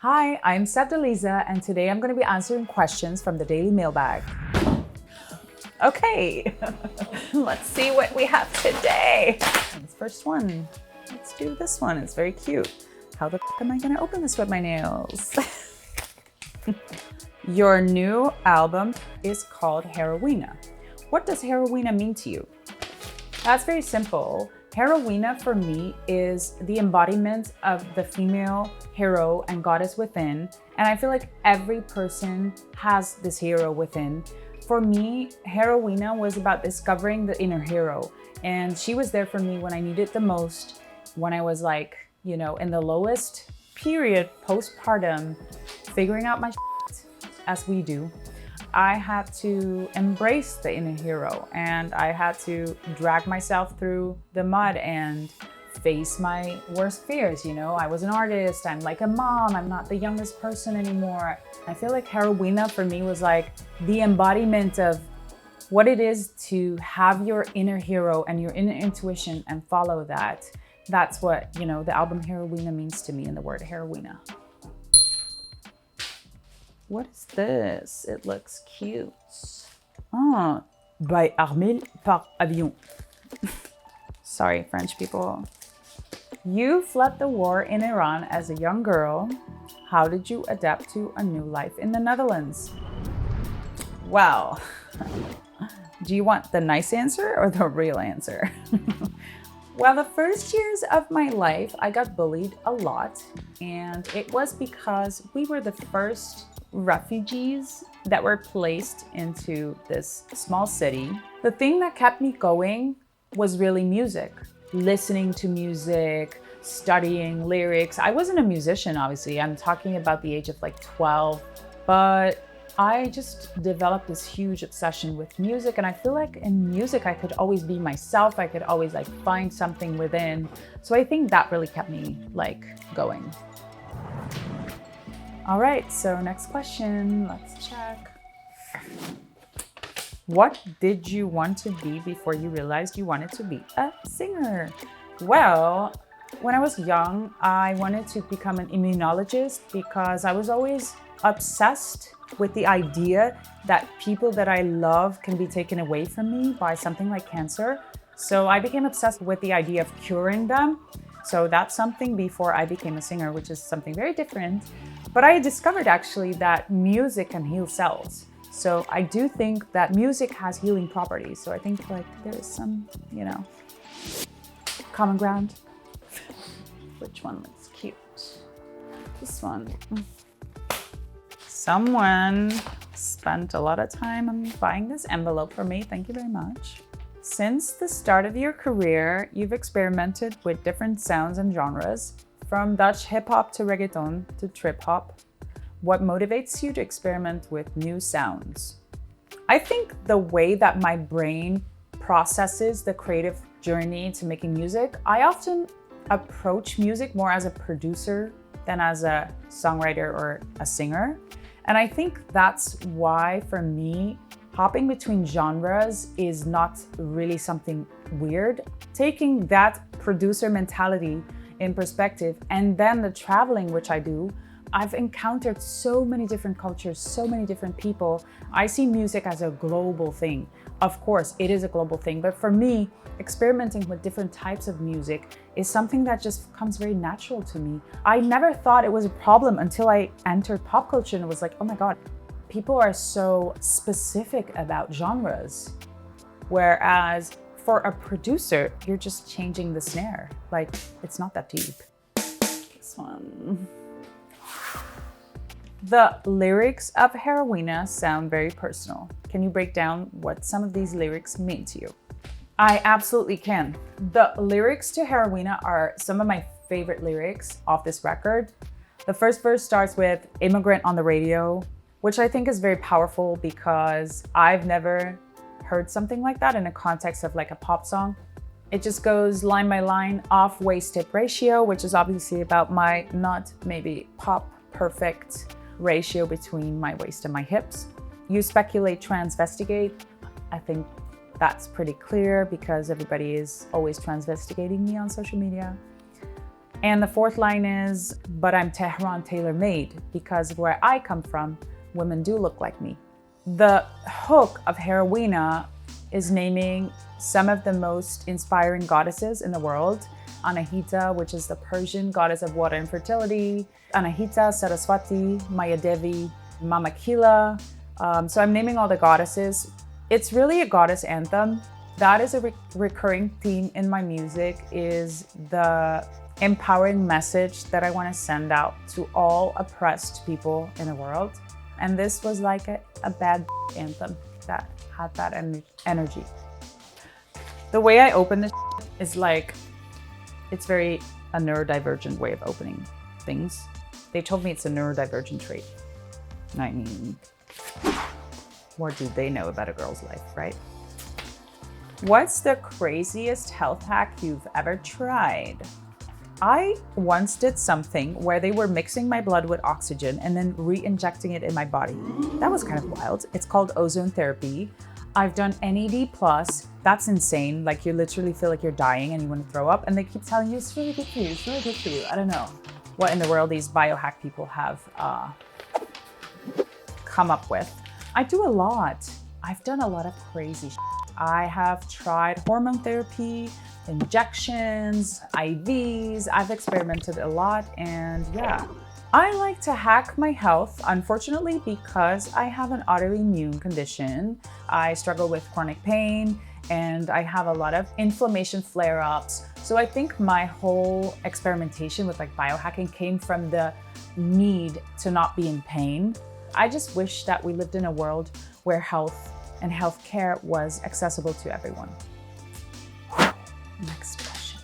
Hi, I'm Sevdaliza, and today I'm going to be answering questions from the daily mailbag. Okay, let's see what we have today. This first one, let's do this one. It's very cute. How the f am I going to open this with my nails? Your new album is called Heroina. What does Heroina mean to you? That's very simple. Heroina for me is the embodiment of the female hero and goddess within. And I feel like every person has this hero within. For me, Heroina was about discovering the inner hero. And she was there for me when I needed the most, when I was like, in the lowest period, postpartum, figuring out my shit, as we do. I had to embrace the inner hero and I had to drag myself through the mud and face my worst fears. I was an artist, I'm like a mom, I'm not the youngest person anymore. I feel like Heroina for me was like the embodiment of what it is to have your inner hero and your inner intuition and follow that. That's what, the album Heroina means to me in the word Heroina. What is this? It looks cute. Oh, by Armil par avion. Sorry, French people. You fled the war in Iran as a young girl. How did you adapt to a new life in the Netherlands? Well, do you want the nice answer or the real answer? Well, the first years of my life, I got bullied a lot. And it was because we were the first refugees that were placed into this small city. The thing that kept me going was really music, listening to music, studying lyrics. I wasn't a musician, obviously. I'm talking about the age of like 12, but I just developed this huge obsession with music. And I feel like in music, I could always be myself. I could always find something within. So I think that really kept me going. All right, so next question, let's check. What did you want to be before you realized you wanted to be a singer? Well, when I was young, I wanted to become an immunologist because I was always obsessed with the idea that people that I love can be taken away from me by something like cancer. So I became obsessed with the idea of curing them. So that's something before I became a singer, which is something very different. But I discovered actually that music can heal cells. So I do think that music has healing properties. So I think there is some, common ground. Which one looks cute? This one. Someone spent a lot of time on buying this envelope for me. Thank you very much. Since the start of your career, you've experimented with different sounds and genres, from Dutch hip-hop to reggaeton to trip-hop. What motivates you to experiment with new sounds? I think the way that my brain processes the creative journey to making music, I often approach music more as a producer than as a songwriter or a singer. And I think that's why, for me, hopping between genres is not really something weird. Taking that producer mentality in perspective, and then the traveling, which I do, I've encountered so many different cultures, so many different people. I see music as a global thing. Of course, it is a global thing, but for me, experimenting with different types of music is something that just comes very natural to me. I never thought it was a problem until I entered pop culture and it was like, oh my God, people are so specific about genres. Whereas for a producer, you're just changing the snare. It's not that deep. This one. The lyrics of Heroina sound very personal. Can you break down what some of these lyrics mean to you? I absolutely can. The lyrics to Heroina are some of my favorite lyrics off this record. The first verse starts with "Immigrant on the radio," which I think is very powerful because I've never heard something like that in a context of a pop song. It just goes line by line, off waist-hip ratio, which is obviously about my not maybe pop perfect ratio between my waist and my hips. You speculate, transvestigate. I think that's pretty clear because everybody is always transvestigating me on social media. And the fourth line is, but I'm Tehran tailor-made because where I come from, women do look like me. The hook of Heroina is naming some of the most inspiring goddesses in the world. Anahita, which is the Persian goddess of water and fertility. Anahita, Saraswati, Maya Devi, Mama Kila. So I'm naming all the goddesses. It's really a goddess anthem. That is a recurring theme in my music, is the empowering message that I want to send out to all oppressed people in the world. And this was like a bad anthem that had that energy. The way I open this is like, it's very a neurodivergent way of opening things. They told me it's a neurodivergent trait. I mean, what do they know about a girl's life, right? What's the craziest health hack you've ever tried? I once did something where they were mixing my blood with oxygen and then re-injecting it in my body. That was kind of wild. It's called ozone therapy. I've done NED+. That's insane. Like, you literally feel like you're dying and you want to throw up, and they keep telling you it's really good for you, it's really good for you. I don't know what in the world these biohack people have come up with. I do a lot. I've done a lot of crazy shit. I have tried hormone therapy, injections, IVs. I've experimented a lot, and yeah. I like to hack my health, unfortunately, because I have an autoimmune condition. I struggle with chronic pain and I have a lot of inflammation flare-ups. So I think my whole experimentation with like biohacking came from the need to not be in pain. I just wish that we lived in a world where health and healthcare was accessible to everyone. Next question.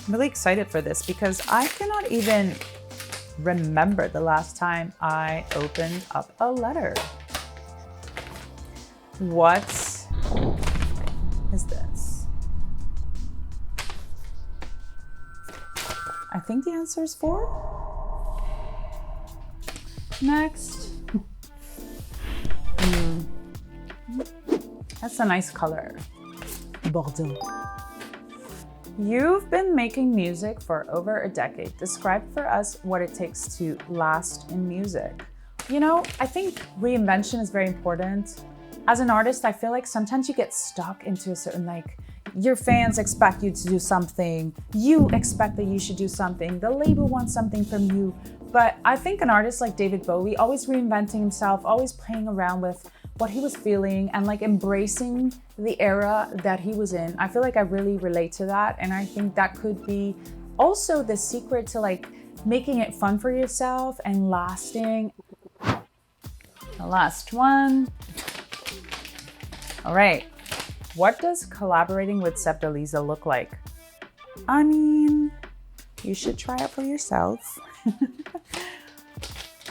I'm really excited for this because I cannot even remember the last time I opened up a letter. What is this? I think the answer is 4. Next. That's a nice color. Bordeaux. You've been making music for over a decade. Describe for us what it takes to last in music. You know, I think reinvention is very important. As an artist, I feel like sometimes you get stuck into a certain, like, your fans expect you to do something, you expect that you should do something, the label wants something from you. But I think an artist like David Bowie, always reinventing himself, always playing around with what he was feeling and like embracing the era that he was in. I feel like I really relate to that. And I think that could be also the secret to like making it fun for yourself and lasting. The last one. All right. What does collaborating with Sevdaliza look like? I mean, you should try it for yourself.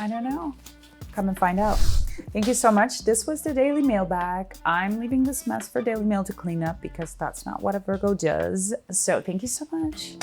I don't know. Come and find out. Thank you so much. This was the Daily Mailbag. I'm leaving this mess for Daily Mail to clean up because that's not what a Virgo does. So thank you so much.